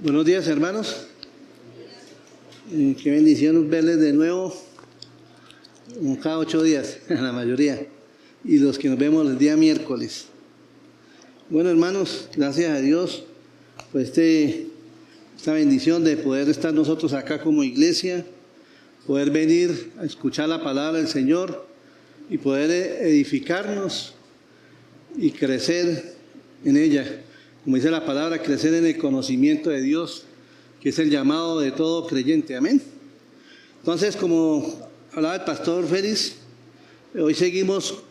Buenos días, hermanos. Qué bendición verles de nuevo, como cada 8 días, la mayoría, y los que nos vemos el día miércoles. Bueno, hermanos, gracias a Dios por esta bendición de poder estar nosotros acá como iglesia, poder venir a escuchar la palabra del Señor y poder edificarnos y crecer en ella. Como dice la palabra, crecer en el conocimiento de Dios, que es el llamado de todo creyente. Amén. Entonces, como hablaba el pastor Félix, hoy seguimos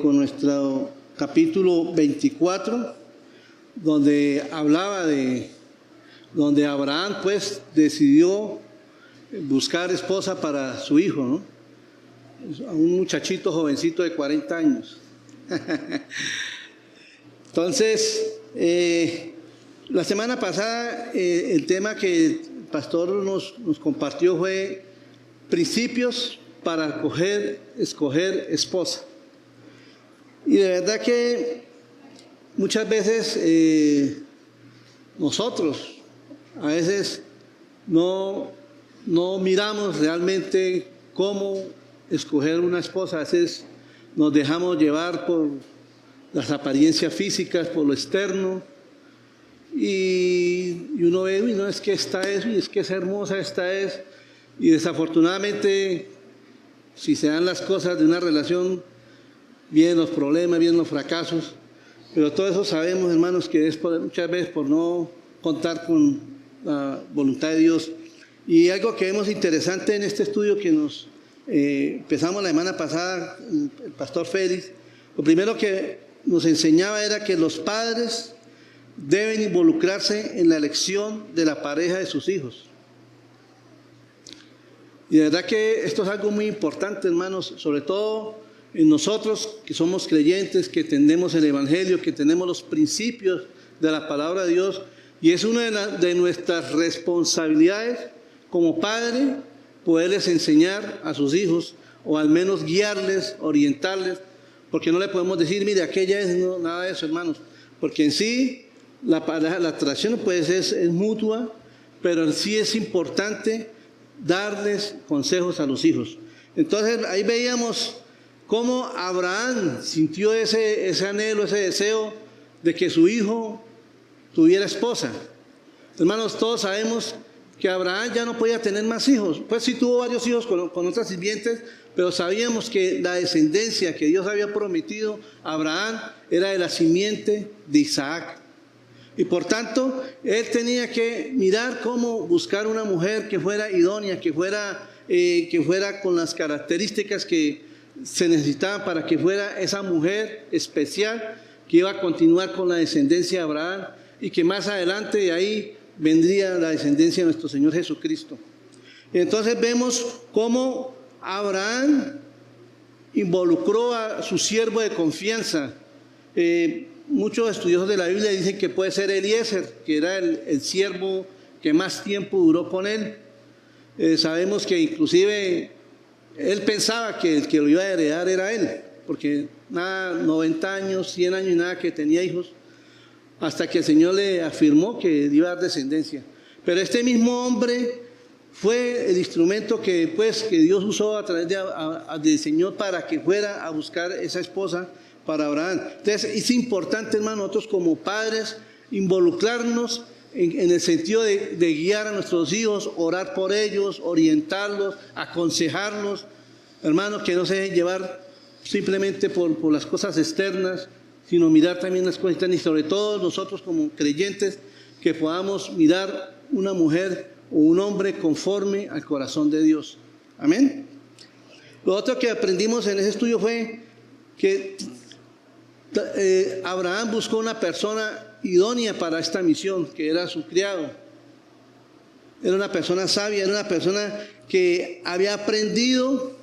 con nuestro capítulo 24, donde hablaba donde Abraham pues decidió buscar esposa para su hijo, ¿no? A un muchachito jovencito de 40 años. Entonces, la semana pasada el tema que el pastor nos compartió fue principios para escoger esposa. Y de verdad que muchas veces nosotros a veces no miramos realmente cómo escoger una esposa. A veces nos dejamos llevar por las apariencias físicas, por lo externo, y uno ve, no, es que esta es, y es que es hermosa, esta es, y desafortunadamente, si se dan las cosas de una relación, vienen los problemas, vienen los fracasos, pero todo eso sabemos, hermanos, que es muchas veces por no contar con la voluntad de Dios. Y algo que vemos interesante en este estudio que nos empezamos la semana pasada, el pastor Félix, lo primero que nos enseñaba era que los padres deben involucrarse en la elección de la pareja de sus hijos. Y de verdad que esto es algo muy importante, hermanos, sobre todo en nosotros que somos creyentes, que entendemos el Evangelio, que tenemos los principios de la palabra de Dios, y es una de nuestras responsabilidades como padre poderles enseñar a sus hijos, o al menos guiarles, orientarles, porque no le podemos decir, mire, aquella es, no, nada de eso, hermanos, porque en sí la atracción pues es mutua, pero en sí es importante darles consejos a los hijos. Entonces ahí veíamos cómo Abraham sintió ese anhelo, ese deseo de que su hijo tuviera esposa. Hermanos, todos sabemos que Abraham ya no podía tener más hijos. Pues sí tuvo varios hijos con otras sirvientes, pero sabíamos que la descendencia que Dios había prometido a Abraham era de la simiente de Isaac. Y por tanto, él tenía que mirar cómo buscar una mujer que fuera idónea, que fuera con las características que se necesitaban para que fuera esa mujer especial que iba a continuar con la descendencia de Abraham y que más adelante de ahí vendría la descendencia de nuestro Señor Jesucristo. Entonces vemos cómo Abraham involucró a su siervo de confianza. Muchos estudiosos de la Biblia dicen que puede ser Eliezer, que era el siervo que más tiempo duró con él. Sabemos que inclusive él pensaba que el que lo iba a heredar era él, porque nada, 90 años, 100 años y nada que tenía hijos, hasta que el Señor le afirmó que iba a dar descendencia. Pero este mismo hombre fue el instrumento que Dios usó a través del Señor para que fuera a buscar esa esposa para Abraham. Entonces es importante, hermano, nosotros como padres involucrarnos en el sentido de guiar a nuestros hijos, orar por ellos, orientarlos, aconsejarlos, hermanos, que no se dejen llevar simplemente por las cosas externas, sino mirar también las cosas internas, y sobre todo nosotros como creyentes que podamos mirar una mujer o un hombre conforme al corazón de Dios. Amén. Lo otro que aprendimos en ese estudio fue que Abraham buscó una persona idónea para esta misión, que era su criado. Era una persona sabia, era una persona que había aprendido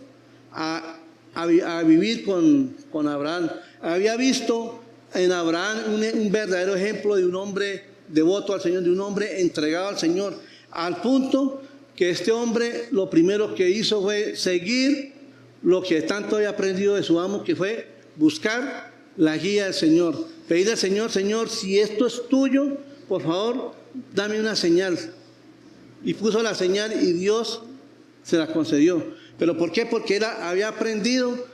a vivir con Abraham. Había visto en Abraham un verdadero ejemplo de un hombre devoto al Señor, de un hombre entregado al Señor, al punto que este hombre lo primero que hizo fue seguir lo que tanto había aprendido de su amo, que fue buscar la guía del Señor. Pedirle al Señor, Señor, si esto es tuyo, por favor, dame una señal. Y puso la señal y Dios se la concedió. ¿Pero por qué? Porque él había aprendido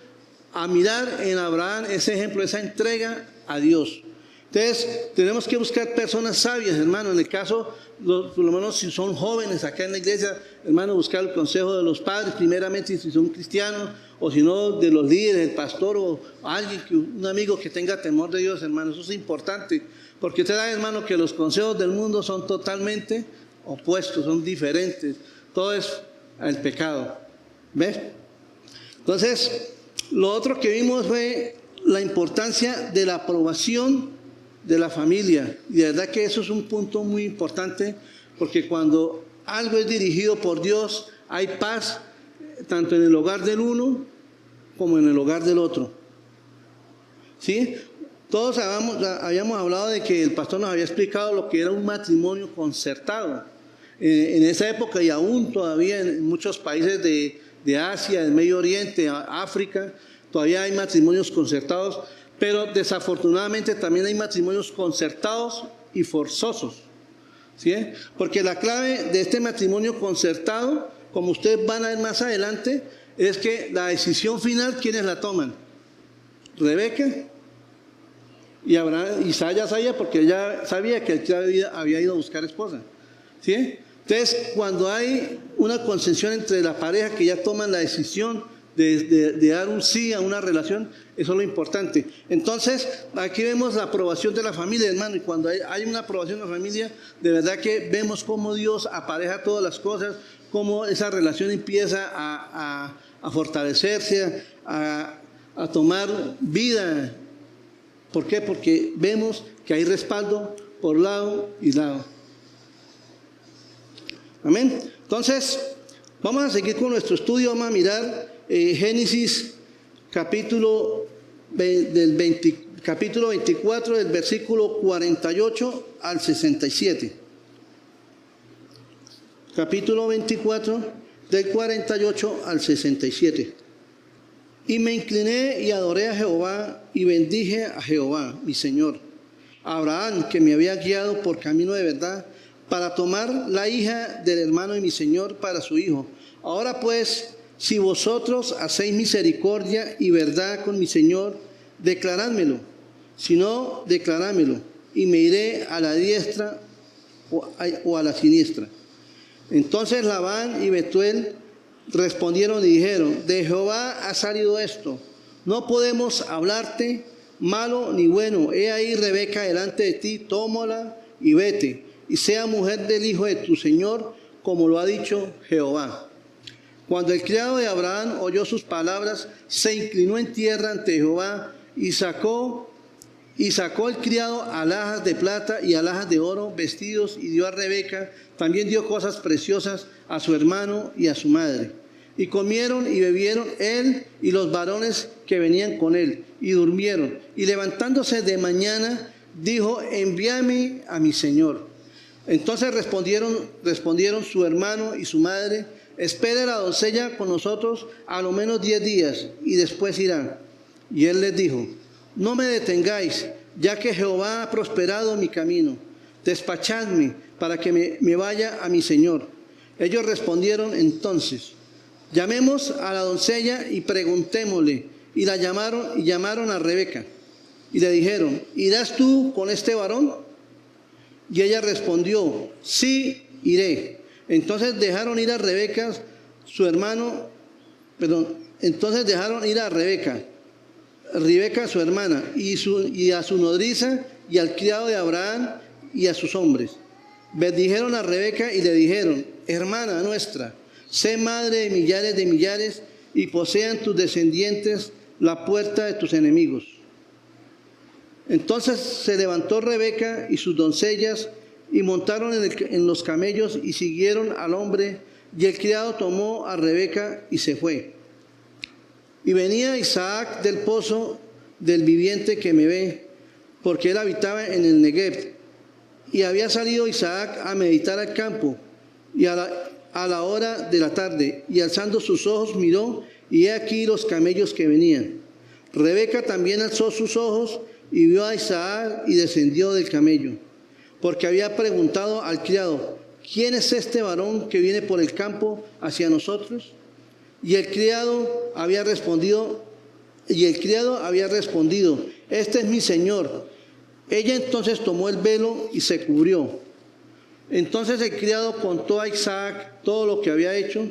a mirar en Abraham ese ejemplo, esa entrega a Dios. Entonces, tenemos que buscar personas sabias, hermano. En el caso, por lo menos si son jóvenes acá en la iglesia, hermano, buscar el consejo de los padres, primeramente si son cristianos, o si no, de los líderes, el pastor o alguien, un amigo que tenga temor de Dios, hermano. Eso es importante, porque usted sabe, hermano, que los consejos del mundo son totalmente opuestos, son diferentes. Todo es el pecado. ¿Ves? Entonces, lo otro que vimos fue la importancia de la aprobación de la familia. Y de verdad que eso es un punto muy importante, porque cuando algo es dirigido por Dios, hay paz tanto en el hogar del uno como en el hogar del otro. ¿Sí? Todos habíamos hablado de que el pastor nos había explicado lo que era un matrimonio concertado. En esa época y aún todavía en muchos países de Asia, del Medio Oriente, África, todavía hay matrimonios concertados, pero desafortunadamente también hay matrimonios concertados y forzosos. ¿Sí? Porque la clave de este matrimonio concertado, como ustedes van a ver más adelante, es que la decisión final, ¿quiénes la toman? Rebeca y Abraham. Y Sara sabía, porque ella sabía que él había ido a buscar esposa. ¿Sí? Entonces, cuando hay una concesión entre la pareja que ya toman la decisión de dar un sí a una relación, eso es lo importante. Entonces, aquí vemos la aprobación de la familia, hermano, y cuando hay una aprobación de la familia, de verdad que vemos cómo Dios apareja todas las cosas, cómo esa relación empieza a fortalecerse, a tomar vida. ¿Por qué? Porque vemos que hay respaldo por lado y lado. Amén. Entonces, vamos a seguir con nuestro estudio. Vamos a mirar Génesis capítulo 24, del versículo 48 al 67. Capítulo 24, del 48 al 67. Y me incliné y adoré a Jehová y bendije a Jehová, mi Señor, a Abraham, que me había guiado por camino de verdad, para tomar la hija del hermano de mi Señor para su hijo. Ahora pues, si vosotros hacéis misericordia y verdad con mi Señor, declarádmelo. Si no, declarádmelo, y me iré a la diestra o a la siniestra. Entonces Labán y Betuel respondieron y dijeron: de Jehová ha salido esto, no podemos hablarte malo ni bueno. He ahí Rebeca delante de ti, tómala y vete, y sea mujer del hijo de tu Señor, como lo ha dicho Jehová. Cuando el criado de Abraham oyó sus palabras, se inclinó en tierra ante Jehová y sacó el criado alhajas de plata y alhajas de oro, vestidos, y dio a Rebeca. También dio cosas preciosas a su hermano y a su madre. Y comieron y bebieron él y los varones que venían con él, y durmieron. Y levantándose de mañana, dijo: envíame a mi señor. Entonces respondieron su hermano y su madre: espere la doncella con nosotros a lo menos 10 días, y después irá. Y él les dijo: no me detengáis, ya que Jehová ha prosperado mi camino. Despachadme para que me vaya a mi señor. Ellos respondieron entonces: llamemos a la doncella y preguntémosle. Y la llamaron a Rebeca. Y le dijeron: ¿irás tú con este varón? Y ella respondió: sí, iré. Entonces dejaron ir a Rebeca, Rebeca su hermana, y a su nodriza, y al criado de Abraham, y a sus hombres. Bendijeron a Rebeca y le dijeron: hermana nuestra, sé madre de millares, y posean tus descendientes la puerta de tus enemigos. Entonces se levantó Rebeca y sus doncellas, y montaron en los camellos, y siguieron al hombre, y el criado tomó a Rebeca y se fue. Y venía Isaac del pozo del viviente que me ve, porque él habitaba en el Negev. Y había salido Isaac a meditar al campo, y a la hora de la tarde, y alzando sus ojos miró, y he aquí los camellos que venían. Rebeca también alzó sus ojos, y vio a Isaac, y descendió del camello. porque había preguntado al criado: ¿quién es este varón que viene por el campo hacia nosotros? Y el criado había respondido: este es mi señor. Ella entonces tomó el velo y se cubrió. Entonces el criado contó a Isaac todo lo que había hecho,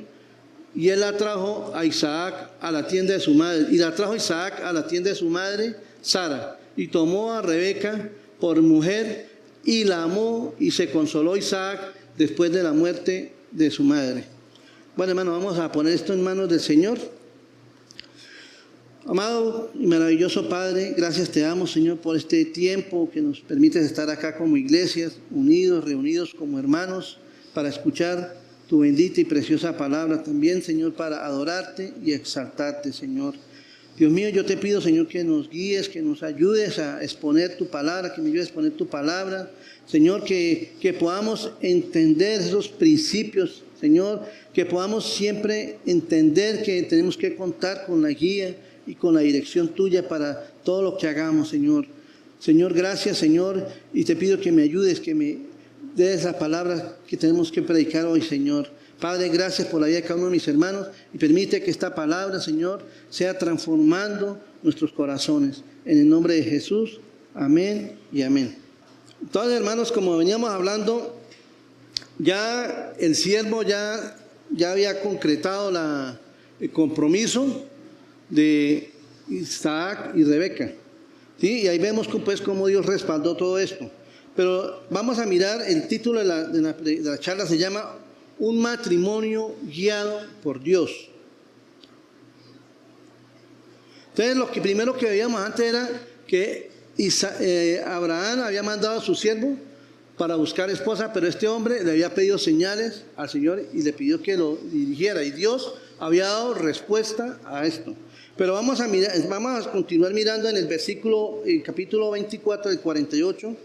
y él la trajo a Isaac a la tienda de su madre. Y la trajo Isaac a la tienda de su madre, Sara, y tomó a Rebeca por mujer, y la amó, y se consoló Isaac después de la muerte de su madre. Bueno, hermano, vamos a poner esto en manos del Señor. Amado y maravilloso Padre, gracias te damos, Señor, por este tiempo que nos permites estar acá como iglesias, unidos, reunidos como hermanos, para escuchar tu bendita y preciosa palabra. También, Señor, para adorarte y exaltarte, Señor. Dios mío, yo te pido, Señor, que nos guíes, que nos ayudes a exponer tu palabra, que me ayudes a exponer tu palabra. Señor, que podamos entender esos principios, Señor, que podamos siempre entender que tenemos que contar con la guía y con la dirección tuya para todo lo que hagamos, Señor. Señor, gracias, Señor, y te pido que me ayudes, que me des la palabra que tenemos que predicar hoy, Señor. Padre, gracias por la vida de cada uno de mis hermanos, y permite que esta palabra, Señor, sea transformando nuestros corazones. En el nombre de Jesús, amén y amén. Entonces, hermanos, como veníamos hablando, ya el siervo ya había concretado el compromiso de Isaac y Rebeca, ¿sí? Y ahí vemos pues cómo Dios respaldó todo esto. Pero vamos a mirar, el título de la charla se llama Un matrimonio guiado por Dios. Entonces, lo que primero que veíamos antes era que Abraham había mandado a su siervo para buscar esposa, pero este hombre le había pedido señales al Señor y le pidió que lo dirigiera, y Dios había dado respuesta a esto. Pero vamos a continuar mirando en el versículo, el capítulo 24 del 48,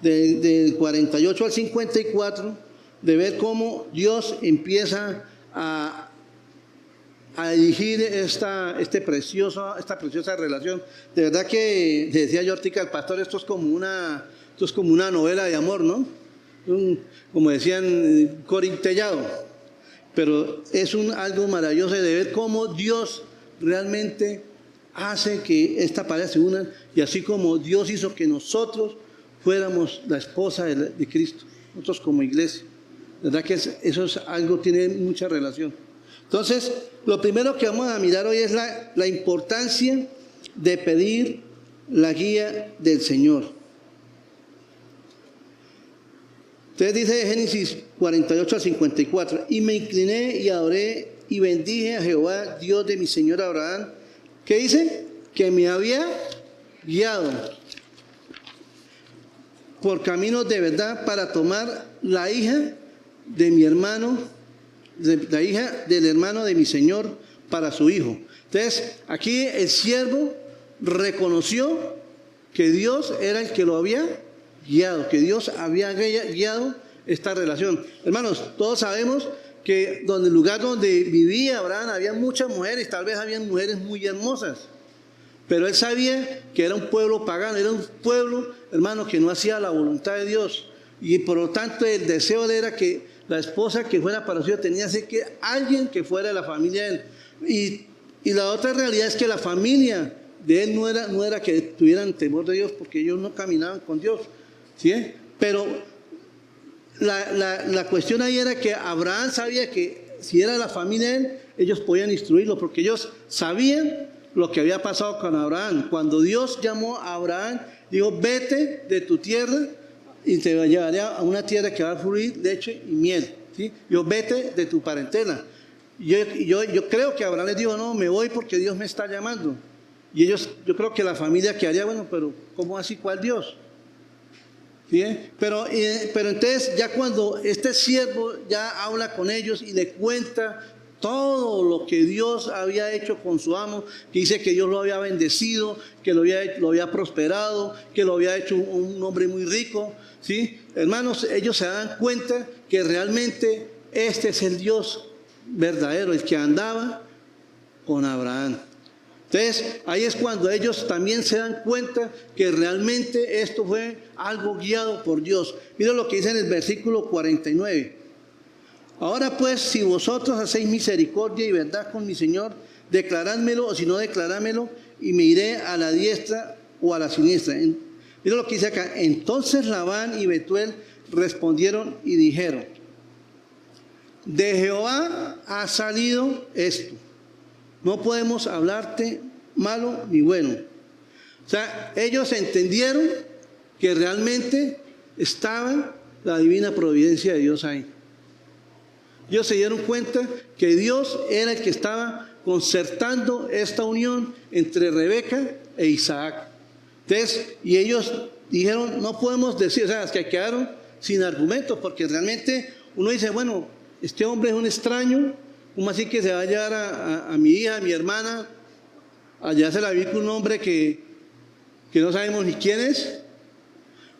del 48 al 54, de ver cómo Dios empieza a dirigir esta preciosa relación. De verdad que, decía yo ahorita al pastor, esto es como una novela de amor, ¿no? Como decían, corintellado. Pero es algo maravilloso de ver cómo Dios realmente hace que esta pareja se una, y así como Dios hizo que nosotros fuéramos la esposa de Cristo, nosotros como iglesia. ¿Verdad que eso es algo, tiene mucha relación? Entonces, lo primero que vamos a mirar hoy es la importancia de pedir la guía del Señor. Entonces dice Génesis 48 al 54, y me incliné y adoré y bendije a Jehová, Dios de mi señor Abraham. ¿Qué dice? Que me había guiado por caminos de verdad para tomar la hija de mi hermano, la hija del hermano de mi señor para su hijo. Entonces, aquí el siervo reconoció que Dios era el que lo había guiado, que Dios había guiado esta relación. Hermanos, todos sabemos que el lugar donde vivía Abraham había muchas mujeres, tal vez habían mujeres muy hermosas, pero él sabía que era un pueblo pagano, era un pueblo, hermano, que no hacía la voluntad de Dios, y por lo tanto el deseo de él era que la esposa que fuera para su hijo tenía que ser que alguien que fuera de la familia de él. Y la otra realidad es que la familia de él no era que tuvieran temor de Dios, porque ellos no caminaban con Dios, ¿sí? Pero la cuestión ahí era que Abraham sabía que si era la familia de él, ellos podían instruirlo, porque ellos sabían lo que había pasado con Abraham. Cuando Dios llamó a Abraham, dijo: vete de tu tierra y te llevaré a una tierra que va a fluir leche y miel, ¿sí? Yo, vete de tu parentela. Yo creo que Abraham les dijo: no, me voy porque Dios me está llamando. Y ellos, yo creo que la familia quedaría, bueno, pero ¿cómo así? ¿Cuál Dios? ¿Sí? Pero entonces ya cuando este siervo ya habla con ellos y le cuenta todo lo que Dios había hecho con su amo, que dice que Dios lo había bendecido, que lo había prosperado, que lo había hecho un hombre muy rico, ¿sí? Hermanos, ellos se dan cuenta que realmente este es el Dios verdadero, el que andaba con Abraham. Entonces, ahí es cuando ellos también se dan cuenta que realmente esto fue algo guiado por Dios. Miren lo que dice en el versículo 49. Ahora pues, si vosotros hacéis misericordia y verdad con mi Señor, declarádmelo, o si no, declarádmelo, y me iré a la diestra o a la siniestra. Miren lo que dice acá. Entonces Labán y Betuel respondieron y dijeron: de Jehová ha salido esto. No podemos hablarte malo ni bueno. O sea, ellos entendieron que realmente estaba la divina providencia de Dios ahí. Ellos se dieron cuenta que Dios era el que estaba concertando esta unión entre Rebeca e Isaac. Entonces, y ellos dijeron, no podemos decir, o sea, es que quedaron sin argumentos, porque realmente uno dice, bueno, este hombre es un extraño, ¿cómo así que se va a llevar a mi hija, a mi hermana? Allá se la vi con un hombre que no sabemos ni quién es.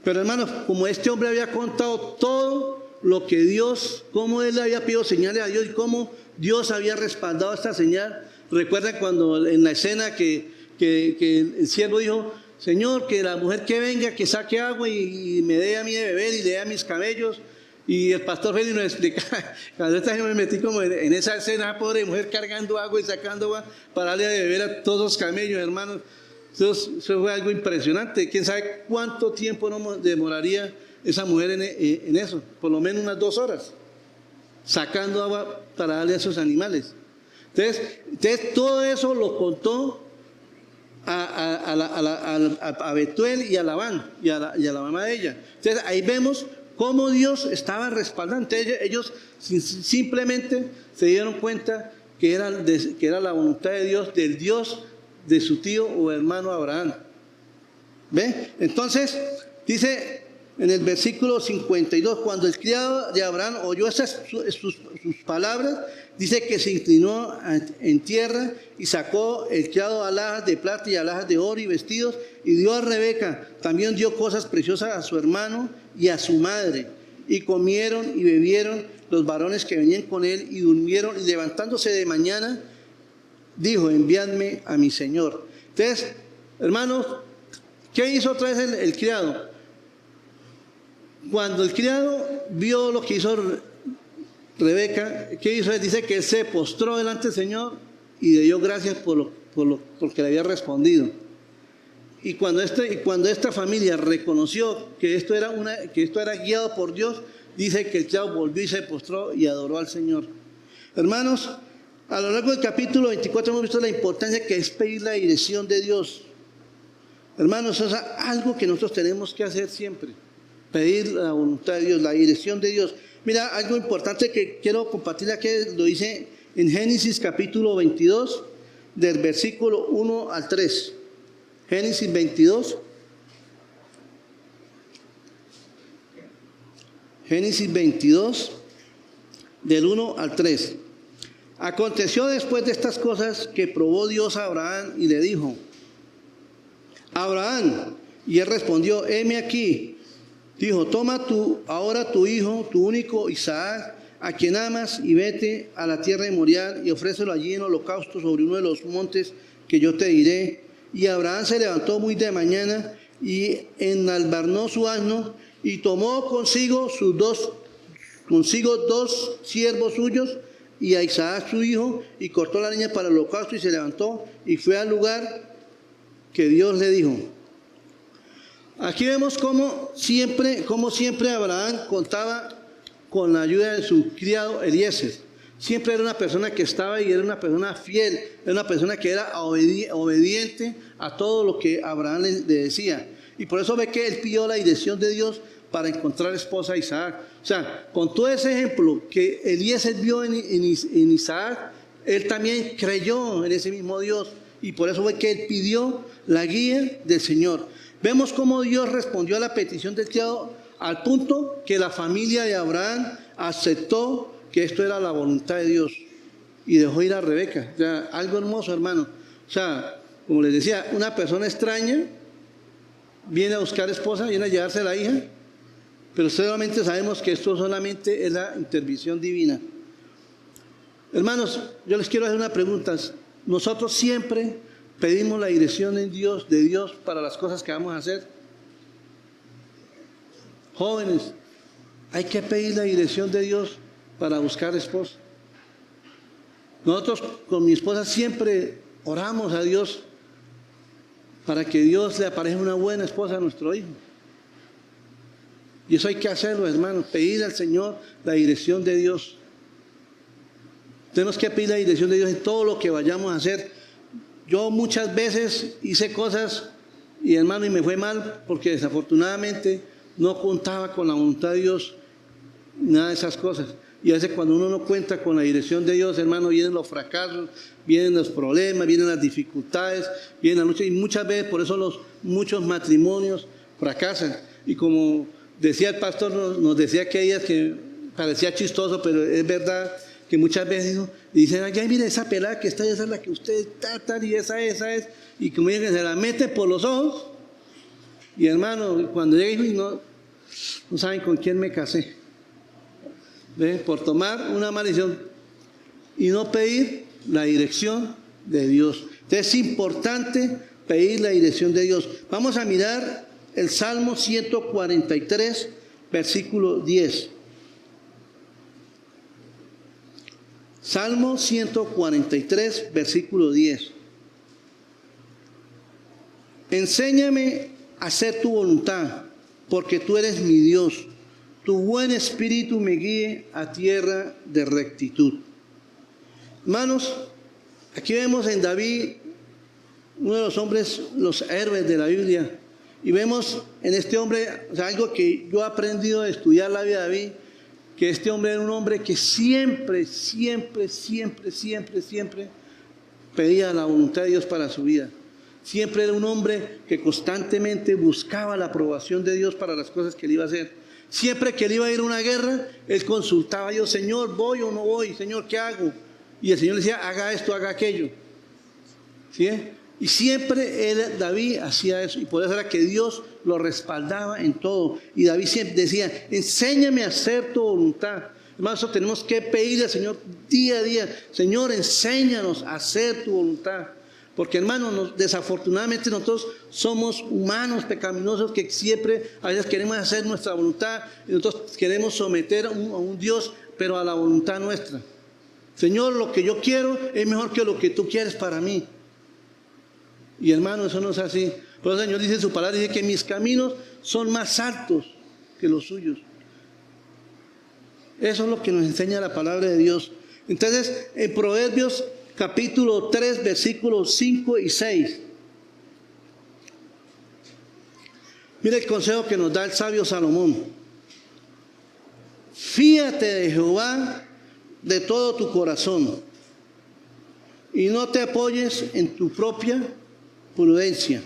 Pero hermanos, como este hombre había contado todo lo que Dios, cómo él había pedido señales a Dios y cómo Dios había respaldado esta señal. Recuerdan cuando en la escena que el siervo dijo, Señor, que la mujer que venga, que saque agua y me dé a mí de beber y le dé a mis camellos. Y el pastor Félix nos explicaba, cuando esta vez me metí como en esa escena, pobre mujer cargando agua y sacando agua para darle de beber a todos los camellos, hermanos. Entonces, eso fue algo impresionante. ¿Quién sabe cuánto tiempo no demoraría esa mujer en eso? Por lo menos unas 2 horas, sacando agua para darle a esos animales. Entonces todo eso lo contó a Betuel y a Labán y a la mamá de ella. Entonces ahí vemos cómo Dios estaba respaldando. Entonces, ellos simplemente se dieron cuenta que era la voluntad de Dios, del Dios de su tío o hermano Abraham. ¿Ve? Entonces, dice en el versículo 52, cuando el criado de Abraham oyó sus palabras, dice que se inclinó en tierra y sacó el criado alhajas de plata y alhajas de oro y vestidos y dio a Rebeca. También dio cosas preciosas a su hermano y a su madre. Y comieron y bebieron los varones que venían con él y durmieron, y levantándose de mañana dijo, enviadme a mi señor. Entonces, hermanos, ¿qué hizo otra vez el criado? Cuando el criado vio lo que hizo Rebeca, ¿qué hizo? Dice que él se postró delante del Señor y le dio gracias por lo que le había respondido. Y cuando esta familia reconoció que esto era guiado por Dios, dice que el criado volvió y se postró y adoró al Señor. Hermanos, a lo largo del capítulo 24 hemos visto la importancia que es pedir la dirección de Dios. Hermanos, eso es algo que nosotros tenemos que hacer siempre. Pedir la voluntad de Dios, la dirección de Dios. Mira, algo importante que quiero compartir aquí, lo dice en Génesis capítulo 22, del versículo 1 al 3. Génesis 22. Génesis 22, del 1 al 3. Aconteció después de estas cosas que probó Dios a Abraham y le dijo, Abraham, y él respondió, heme aquí. Dijo, toma ahora tu hijo, tu único Isaac, a quien amas, y vete a la tierra de Moriah y ofrécelo allí en holocausto sobre uno de los montes que yo te diré. Y Abraham se levantó muy de mañana y enalbarnó su asno y tomó consigo dos siervos suyos y a Isaac su hijo, y cortó la leña para el holocausto y se levantó y fue al lugar que Dios le dijo. Aquí vemos cómo siempre Abraham contaba con la ayuda de su criado Eliezer. Siempre era una persona que estaba y era una persona fiel, era una persona que era obediente a todo lo que Abraham le decía. Y por eso ve que él pidió la dirección de Dios para encontrar esposa a Isaac. O sea, con todo ese ejemplo que Eliezer vio en Isaac, él también creyó en ese mismo Dios. Y por eso ve que él pidió la guía del Señor. Vemos cómo Dios respondió a la petición del criado al punto que la familia de Abraham aceptó que esto era la voluntad de Dios y dejó ir a Rebeca. O sea, algo hermoso, hermano. O sea, como les decía, una persona extraña viene a buscar esposa, viene a llevarse a la hija, pero solamente sabemos que esto solamente es la intervención divina. Hermanos, yo les quiero hacer una pregunta. Nosotros siempre pedimos la dirección de Dios para las cosas que vamos a hacer. Jóvenes, hay que pedir la dirección de Dios para buscar esposa. Nosotros con mi esposa siempre oramos a Dios para que Dios le aparezca una buena esposa a nuestro hijo. Y eso hay que hacerlo, hermanos, pedir al Señor la dirección de Dios. Tenemos que pedir la dirección de Dios en todo lo que vayamos a hacer. Yo muchas veces hice cosas y hermano, y me fue mal porque desafortunadamente no contaba con la voluntad de Dios, nada de esas cosas. Y a veces cuando uno no cuenta con la dirección de Dios, hermano, vienen los fracasos, vienen los problemas, vienen las dificultades, vienen las luchas. Y muchas veces por eso muchos matrimonios fracasan. Y como decía el pastor, nos decía que días que parecía chistoso, pero es verdad que muchas veces dicen, ay, mire esa pelada que está, esa es la que usted tal, y esa es. Y como dicen, se la mete por los ojos. Y hermano, cuando llega y no saben con quién me casé. ¿Ve? Por tomar una maldición y no pedir la dirección de Dios. Entonces es importante pedir la dirección de Dios. Vamos a mirar el Salmo 143, versículo 10. Salmo 143, versículo 10. Enséñame a hacer tu voluntad, porque tú eres mi Dios. Tu buen espíritu me guíe a tierra de rectitud. Hermanos, aquí vemos en David, uno de los hombres, los héroes de la Biblia, y vemos en este hombre, o sea, algo que yo he aprendido de estudiar la vida de David, que este hombre era un hombre que siempre pedía la voluntad de Dios para su vida. Siempre era un hombre que constantemente buscaba la aprobación de Dios para las cosas que él iba a hacer. Siempre que él iba a ir a una guerra, él consultaba a Dios, Señor, ¿voy o no voy? Señor, ¿qué hago? Y el Señor le decía, haga esto, haga aquello. ¿Sí? Y siempre David hacía eso. Y por eso era que Dios lo respaldaba en todo. Y David siempre decía, enséñame a hacer tu voluntad. Hermanos, eso tenemos que pedirle al Señor día a día. Señor, enséñanos a hacer tu voluntad. Porque hermanos, desafortunadamente nosotros somos humanos pecaminosos que siempre a veces queremos hacer nuestra voluntad y nosotros queremos someter a un Dios, pero a la voluntad nuestra. Señor, lo que yo quiero es mejor que lo que tú quieres para mí. Y hermano, eso no es así. Por eso el Señor dice en su palabra, dice que mis caminos son más altos que los suyos. Eso es lo que nos enseña la palabra de Dios. Entonces, en Proverbios capítulo 3, versículos 5 y 6. Mira el consejo que nos da el sabio Salomón. Fíate de Jehová de todo tu corazón y no te apoyes en tu propia prudencia.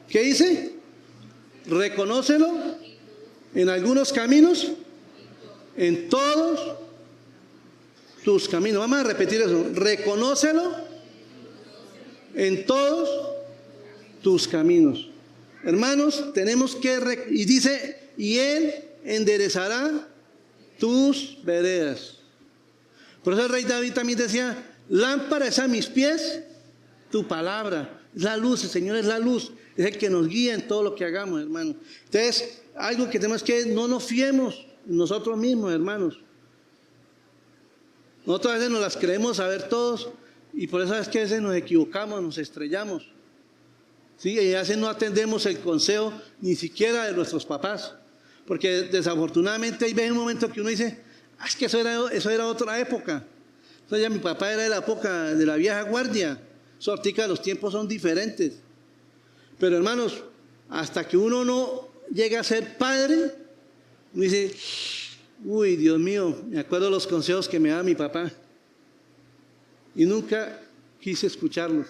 ¿Qué dice? Reconócelo en algunos caminos, en todos tus caminos. Vamos a repetir eso. Reconócelo en todos tus caminos. Hermanos, tenemos que... Y dice, y Él enderezará tus veredas. Por eso el rey David también decía, lámpara es a mis pies tu palabra. Es la luz, el Señor es la luz. Es el que nos guía en todo lo que hagamos, hermanos. Entonces, algo que tenemos que... No nos fiemos nosotros mismos, hermanos. Nosotros a veces nos las creemos saber todos y por eso es que a veces nos equivocamos, nos estrellamos. ¿Sí? Y a veces no atendemos el consejo ni siquiera de nuestros papás. Porque desafortunadamente hay veces un momento que uno dice, es que eso era otra época. Entonces ya mi papá era de la época de la vieja guardia. Eso ahorita los tiempos son diferentes. Pero hermanos, hasta que uno no llega a ser padre, uno dice... Uy, Dios mío, me acuerdo los consejos que me daba mi papá y nunca quise escucharlos.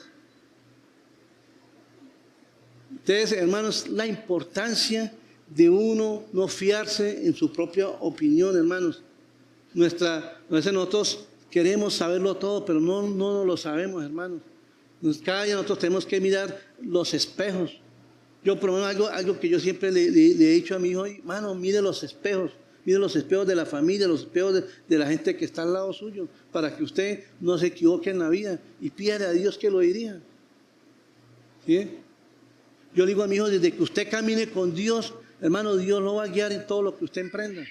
Entonces, hermanos, la importancia de uno no fiarse en su propia opinión, hermanos. A veces nosotros queremos saberlo todo, pero no lo sabemos, hermanos. Cada día nosotros tenemos que mirar los espejos. Yo, por lo menos, algo que yo siempre le he dicho a mi hijo, hermano, mire los espejos. Mire los espejos de la familia, los espejos de la gente que está al lado suyo, para que usted no se equivoque en la vida y pídale a Dios que lo dirija. ¿Sí? Yo le digo a mi hijo, desde que usted camine con Dios, hermano, Dios lo va a guiar en todo lo que usted emprenda.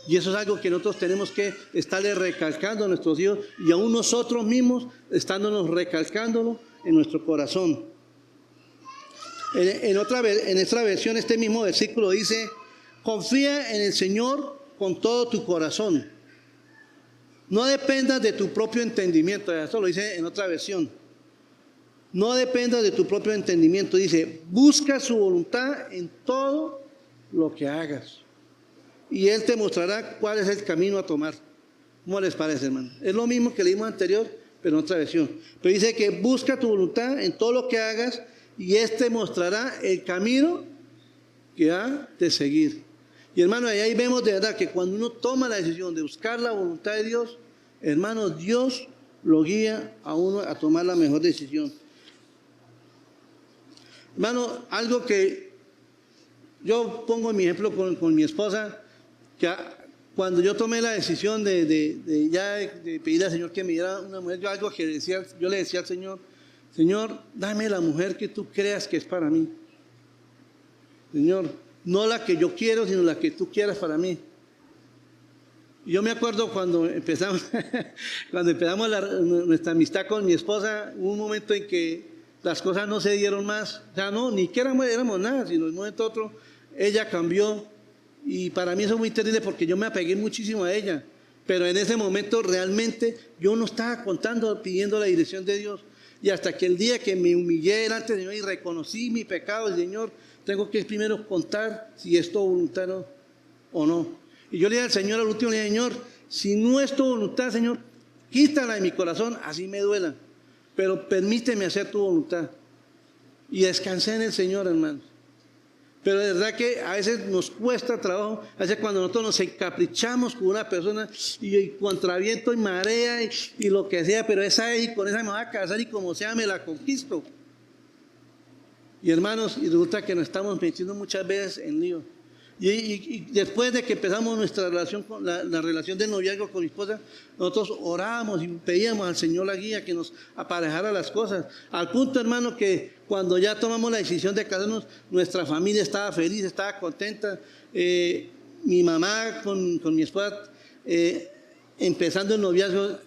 Y eso es algo que nosotros tenemos que estarle recalcando a nuestros hijos y aún nosotros mismos estándonos recalcándolo en nuestro corazón. En otra versión, este mismo versículo dice, confía en el Señor con todo tu corazón. No dependas de tu propio entendimiento. Eso lo dice en otra versión. No dependas de tu propio entendimiento. Dice, busca su voluntad en todo lo que hagas. Y Él te mostrará cuál es el camino a tomar. ¿Cómo les parece, hermano? Es lo mismo que leímos anterior, pero en otra versión. Pero dice que busca tu voluntad en todo lo que hagas y Él te mostrará el camino que ha de seguir. Y hermano, ahí vemos de verdad que cuando uno toma la decisión de buscar la voluntad de Dios, hermano, Dios lo guía a uno a tomar la mejor decisión. Hermano, algo que yo pongo en mi ejemplo con mi esposa, que cuando yo tomé la decisión de pedirle al Señor que me diera una mujer, yo le decía al Señor, Señor, dame la mujer que tú creas que es para mí. Señor, no la que yo quiero, sino la que tú quieras para mí. Y yo me acuerdo cuando empezamos nuestra amistad con mi esposa, hubo un momento en que las cosas no se dieron más. O sea, no, ni que éramos nada, sino en un momento otro, ella cambió. Y para mí eso es muy terrible porque yo me apegué muchísimo a ella. Pero en ese momento realmente yo no estaba contando, pidiendo la dirección de Dios. Y hasta que el día que me humillé delante del Señor y reconocí mi pecado, el Señor, tengo que primero contar si es tu voluntad o no. Y yo le dije al Señor al último, le dije, Señor, si no es tu voluntad, Señor, quítala de mi corazón, así me duela. Pero permíteme hacer tu voluntad. Y descansé en el Señor, hermanos. Pero de verdad que a veces nos cuesta trabajo, a veces cuando nosotros nos encaprichamos con una persona y contra viento y marea y lo que sea, pero con esa me voy a casar y como sea me la conquisto. Y hermanos, y resulta que nos estamos metiendo muchas veces en lío. Y después de que empezamos nuestra relación, la relación del noviazgo con mi esposa, nosotros orábamos y pedíamos al Señor la guía que nos aparejara las cosas. Al punto, hermano, que cuando ya tomamos la decisión de casarnos, nuestra familia estaba feliz, estaba contenta. Mi mamá con mi esposa, empezando el noviazgo,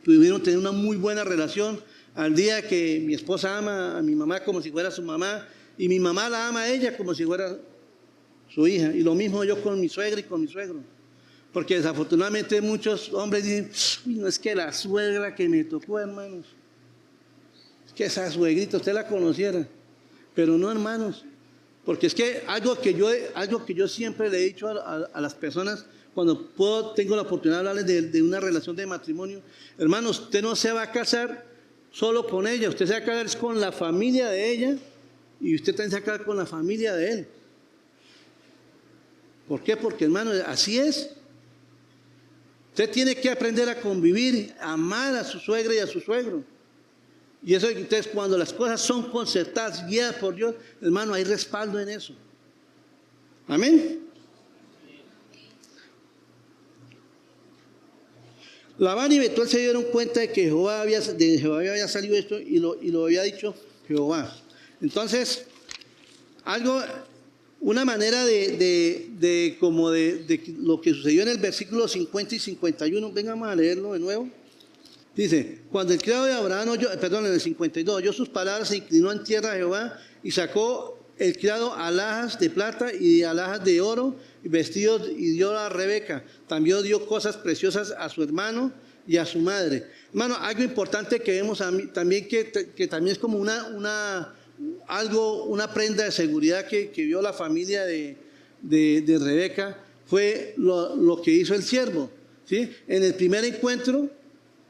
pudieron tener una muy buena relación. Al día que mi esposa ama a mi mamá como si fuera su mamá, y mi mamá la ama a ella como si fuera su hija. Y lo mismo yo con mi suegra y con mi suegro. Porque desafortunadamente muchos hombres dicen, uy, no es que la suegra que me tocó, hermanos. Es que esa suegrita usted la conociera. Pero no, hermanos. Porque es que algo que yo siempre le he dicho a las personas cuando tengo la oportunidad de hablarles de una relación de matrimonio. Hermanos, usted no se va a casar solo con ella. Usted se va a casar con la familia de ella y usted también se va a casar con la familia de él. ¿Por qué? Porque, hermano, así es. Usted tiene que aprender a convivir, a amar a su suegra y a su suegro. Y eso, entonces, cuando las cosas son concertadas, guiadas por Dios, hermano, hay respaldo en eso. Amén. Labán y Betuel se dieron cuenta de que Jehová había salido esto y lo había dicho Jehová. Entonces, una manera de lo que sucedió en el versículo 50 y 51, vengamos a leerlo de nuevo. Dice, cuando el criado de Abraham en el 52, oyó sus palabras, se inclinó en tierra a Jehová y sacó el criado alhajas de plata y alhajas de oro y vestidos y dio a Rebeca. También dio cosas preciosas a su hermano y a su madre. Hermano, algo importante que vemos también que también es como una prenda de seguridad que vio la familia de Rebeca fue lo que hizo el siervo, ¿sí? En el primer encuentro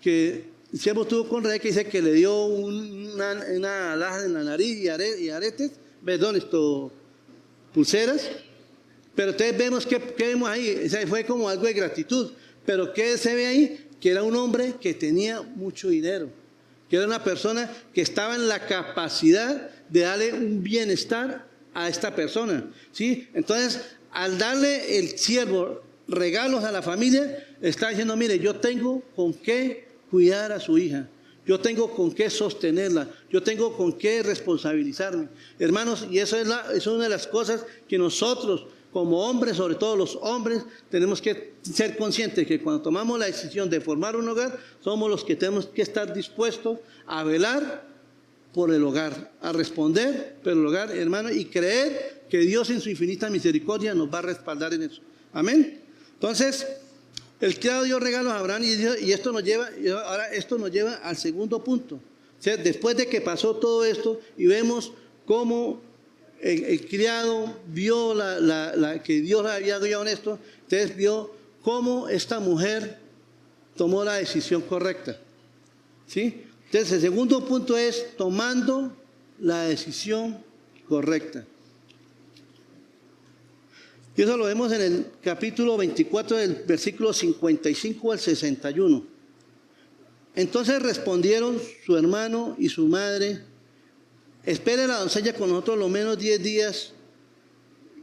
que el siervo tuvo con Rebeca, dice que le dio una alhaja en la nariz y aretes, pulseras. Pero entonces vemos que vemos ahí, fue como algo de gratitud. Pero ¿qué se ve ahí? Que era un hombre que tenía mucho dinero, que era una persona que estaba en la capacidad de darle un bienestar a esta persona, ¿sí? Entonces, al darle el siervo regalos a la familia, está diciendo, mire, yo tengo con qué cuidar a su hija, Yo tengo con qué sostenerla, yo tengo con qué responsabilizarme. Hermanos, y eso es una de las cosas que nosotros, como hombres, sobre todo los hombres, tenemos que ser conscientes que cuando tomamos la decisión de formar un hogar, somos los que tenemos que estar dispuestos a velar por el hogar, a responder por el hogar, hermano, y creer que Dios en su infinita misericordia nos va a respaldar en eso. Amén. Entonces, el criado dio regalos a Abraham y esto nos lleva al segundo punto. O sea, después de que pasó todo esto y vemos cómo el criado vio que Dios había guiado en esto, entonces vio cómo esta mujer tomó la decisión correcta. ¿Sí? Entonces el segundo punto es tomando la decisión correcta. Y eso lo vemos en el capítulo 24 del versículo 55 al 61. Entonces respondieron su hermano y su madre: espere la doncella con nosotros lo menos 10 días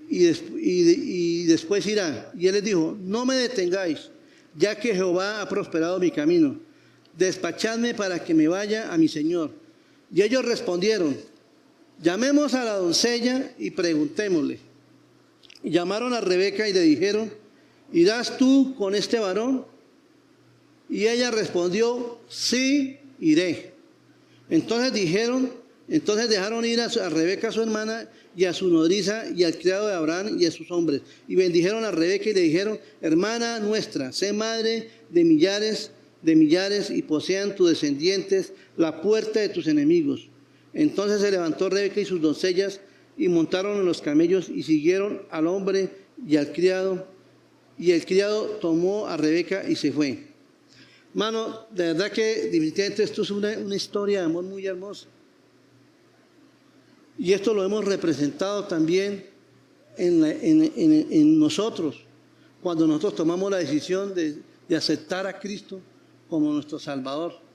y después irá. Y él les dijo: no me detengáis, ya que Jehová ha prosperado mi camino. Despachadme para que me vaya a mi señor. Y ellos respondieron: llamemos a la doncella y preguntémosle. Y llamaron a Rebeca y le dijeron: ¿irás tú con este varón? Y ella respondió: sí, iré. Entonces dejaron ir a Rebeca su hermana y a su nodriza y al criado de Abraham y a sus hombres. Y bendijeron a Rebeca y le dijeron: hermana nuestra, sé madre de millares y posean tus descendientes la puerta de tus enemigos. Entonces se levantó Rebeca y sus doncellas y montaron en los camellos y siguieron al hombre y al criado. Y el criado tomó a Rebeca y se fue. Hermano, de verdad que definitivamente esto es una historia de amor muy hermosa. Y esto lo hemos representado también en nosotros, cuando nosotros tomamos la decisión de aceptar a Cristo como nuestro Salvador.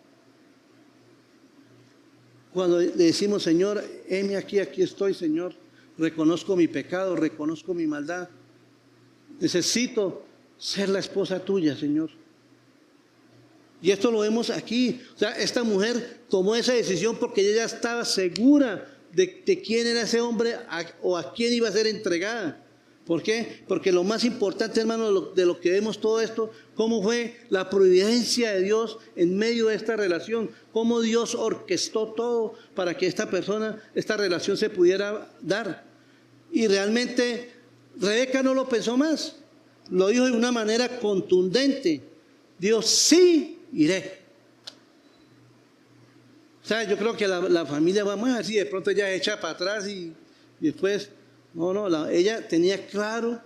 Cuando le decimos: Señor, heme aquí estoy, Señor, reconozco mi pecado, reconozco mi maldad, necesito ser la esposa tuya, Señor. Y esto lo vemos aquí. O sea, esta mujer tomó esa decisión porque ella ya estaba segura de quién era ese hombre o a quién iba a ser entregada. ¿Por qué? Porque lo más importante, hermano, de lo que vemos todo esto, cómo fue la providencia de Dios en medio de esta relación, cómo Dios orquestó todo para que esta relación se pudiera dar. Y realmente Rebeca no lo pensó más, lo dijo de una manera contundente: Dios, sí iré. O sea, yo creo que la familia va más así, de pronto ella echa para atrás y después... No, ella tenía claro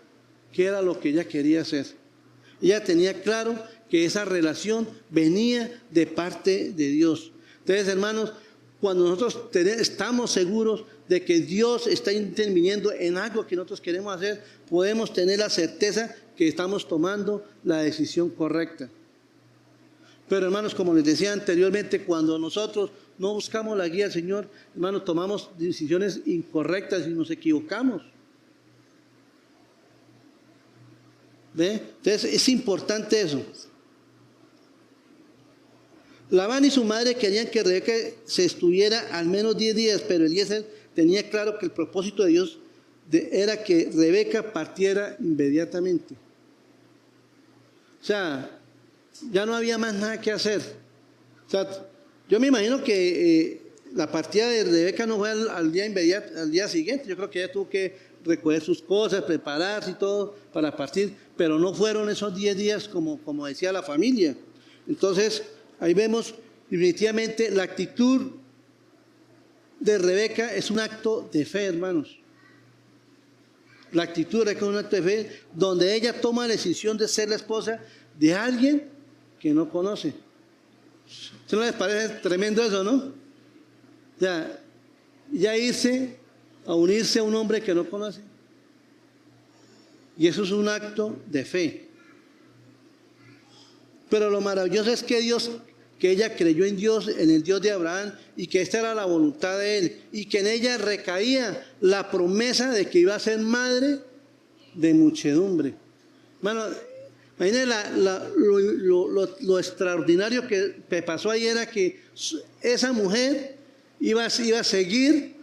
qué era lo que ella quería hacer. Ella tenía claro que esa relación venía de parte de Dios. Entonces, hermanos, cuando nosotros estamos seguros de que Dios está interviniendo en algo que nosotros queremos hacer, podemos tener la certeza que estamos tomando la decisión correcta. Pero, hermanos, como les decía anteriormente, cuando nosotros no buscamos la guía del Señor, hermanos, tomamos decisiones incorrectas y nos equivocamos. ¿Ve? Entonces es importante eso. Labán y su madre querían que Rebeca se estuviera al menos 10 días, pero Eliezer tenía claro que el propósito de Dios era que Rebeca partiera inmediatamente. O sea, ya no había más nada que hacer. O sea, yo me imagino que la partida de Rebeca no fue al día siguiente. Yo creo que ella tuvo que recoger sus cosas, prepararse y todo para partir, pero no fueron esos 10 días como decía la familia. Entonces, ahí vemos definitivamente la actitud de Rebeca es un acto de fe, hermanos. La actitud de Rebeca es un acto de fe donde ella toma la decisión de ser la esposa de alguien que no conoce. ¿No les parece tremendo eso, no? Ya irse a unirse a un hombre que no conoce. Y eso es un acto de fe. Pero lo maravilloso es que ella creyó en Dios, en el Dios de Abraham, y que esta era la voluntad de él, y que en ella recaía la promesa de que iba a ser madre de muchedumbre. Hermano, Imagínense lo extraordinario que pasó ahí era que esa mujer iba a seguir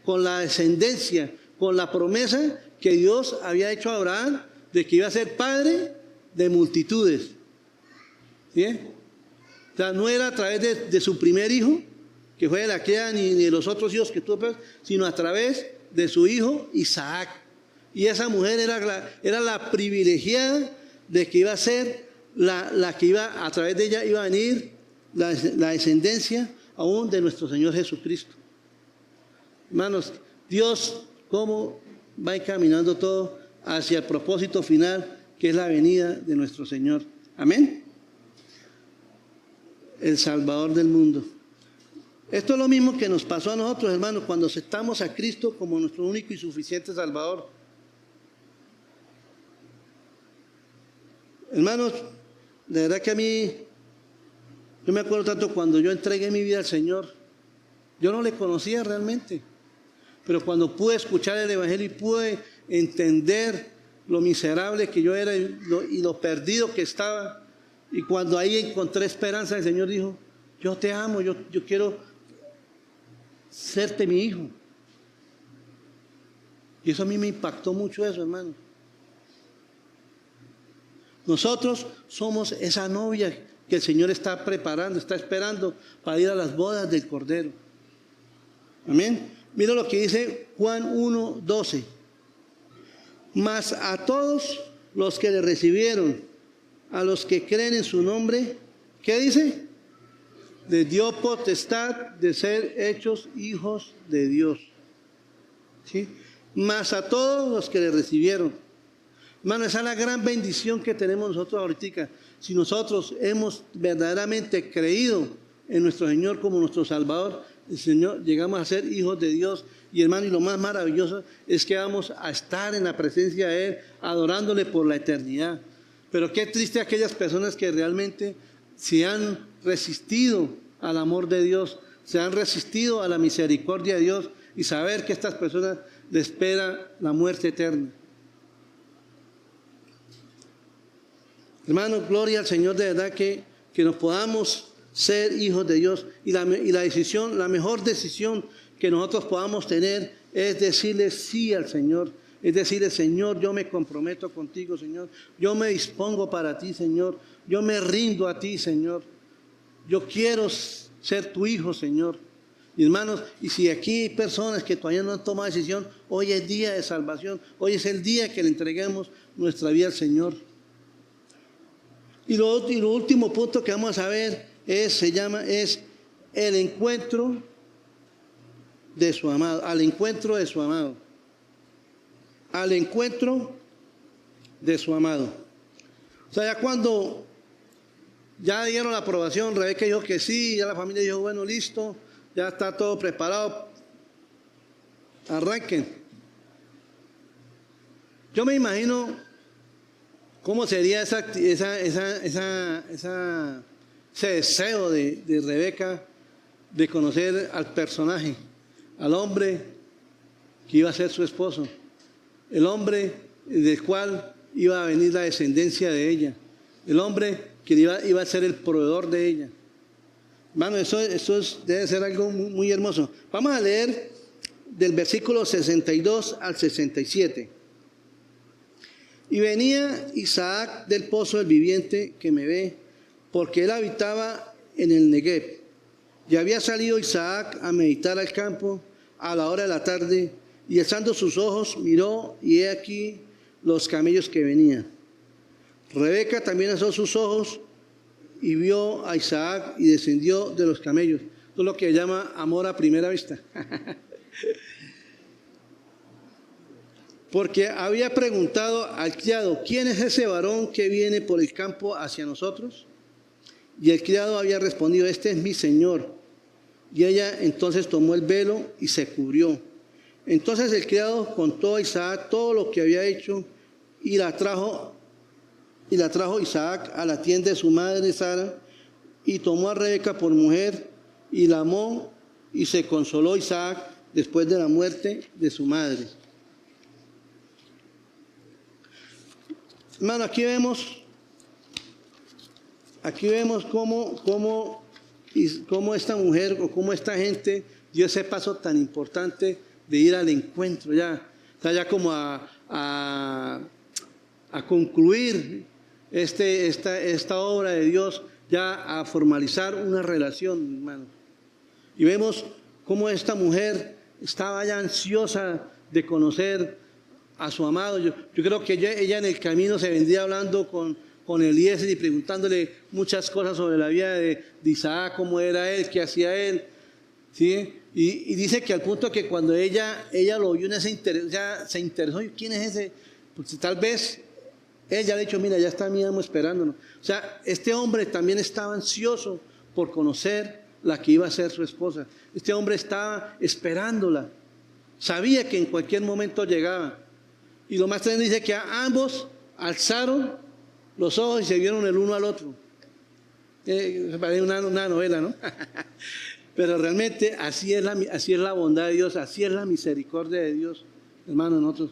con la descendencia, con la promesa que Dios había hecho a Abraham de que iba a ser padre de multitudes. ¿Sí? O sea, no era a través de su primer hijo, que fue de la cría, ni de los otros hijos que tuvo, sino a través de su hijo Isaac. Y esa mujer era la privilegiada de que iba a ser la que iba, a través de ella iba a venir la descendencia aún de nuestro Señor Jesucristo. Hermanos, Dios cómo va encaminando todo hacia el propósito final, que es la venida de nuestro Señor. Amén. El Salvador del mundo. Esto es lo mismo que nos pasó a nosotros, hermanos, cuando aceptamos a Cristo como nuestro único y suficiente Salvador. Hermanos, de verdad que a mí, yo me acuerdo tanto cuando yo entregué mi vida al Señor, yo no le conocía realmente, pero cuando pude escuchar el Evangelio y pude entender lo miserable que yo era y lo perdido que estaba, y cuando ahí encontré esperanza, el Señor dijo, yo te amo, yo quiero serte mi hijo. Y eso a mí me impactó mucho eso, hermano. Nosotros somos esa novia que el Señor está preparando, está esperando para ir a las bodas del Cordero. Amén. Mira lo que dice Juan 1:12. Mas a todos los que le recibieron, a los que creen en su nombre, ¿qué dice? Les dio potestad de ser hechos hijos de Dios. ¿Sí? Mas a todos los que le recibieron. Hermano, esa es la gran bendición que tenemos nosotros ahorita. Si nosotros hemos verdaderamente creído en nuestro Señor como nuestro Salvador, el Señor, llegamos a ser hijos de Dios. Y hermano, y lo más maravilloso es que vamos a estar en la presencia de Él, adorándole por la eternidad. Pero qué triste aquellas personas que realmente se han resistido al amor de Dios, se han resistido a la misericordia de Dios, y saber que a estas personas les espera la muerte eterna. Hermano, gloria al Señor, de verdad que nos podamos ser hijos de Dios. Y la decisión, la mejor decisión que nosotros podamos tener es decirle sí al Señor. Es decirle, Señor, yo me comprometo contigo, Señor. Yo me dispongo para ti, Señor. Yo me rindo a ti, Señor. Yo quiero ser tu hijo, Señor. Y hermanos, y si aquí hay personas que todavía no han tomado decisión, hoy es día de salvación. Hoy es el día que le entreguemos nuestra vida al Señor. Y lo último punto que vamos a ver es el encuentro de su amado, al encuentro de su amado. Al encuentro de su amado. O sea, ya cuando ya dieron la aprobación, Rebeca dijo que sí, ya la familia dijo, bueno, listo, ya está todo preparado, arranquen. Yo me imagino cómo sería ese deseo de Rebeca de conocer al personaje, al hombre que iba a ser su esposo, el hombre del cual iba a venir la descendencia de ella, el hombre que iba a ser el proveedor de ella. Hermano, eso debe ser algo muy, muy hermoso. Vamos a leer del versículo 62 al 67. Y venía Isaac del pozo del viviente que me ve, porque él habitaba en el Negev. Y había salido Isaac a meditar al campo a la hora de la tarde, y alzando sus ojos miró, y he aquí los camellos que venían. Rebeca también alzó sus ojos y vio a Isaac y descendió de los camellos. Esto es lo que llama amor a primera vista. Porque había preguntado al criado, ¿quién es ese varón que viene por el campo hacia nosotros? Y el criado había respondido, este es mi señor. Y ella entonces tomó el velo y se cubrió. Entonces el criado contó a Isaac todo lo que había hecho y la trajo Isaac a la tienda de su madre Sara y tomó a Rebeca por mujer y la amó, y se consoló Isaac después de la muerte de su madre. Hermano, aquí vemos aquí vemos cómo esta mujer o cómo esta gente dio ese paso tan importante de ir al encuentro ya. O sea, ya como a concluir esta obra de Dios, ya a formalizar una relación, hermano. Y vemos cómo esta mujer estaba ya ansiosa de conocer a su amado. Yo creo que ella en el camino se vendría hablando con Eliezer y preguntándole muchas cosas sobre la vida de Isaac, cómo era él, qué hacía él, ¿sí? Y dice que al punto que cuando ella lo vio en ese interés, ya se interesó, ¿quién es ese? Pues tal vez ella le ha dicho, mira, ya está mi amo esperándonos. O sea, este hombre también estaba ansioso por conocer la que iba a ser su esposa. Este hombre estaba esperándola. Sabía que en cualquier momento llegaba. Y lo más tremendo dice que ambos alzaron los ojos y se vieron el uno al otro. Parece una novela, ¿no? Pero realmente así es la bondad de Dios, así es la misericordia de Dios, hermano, nosotros.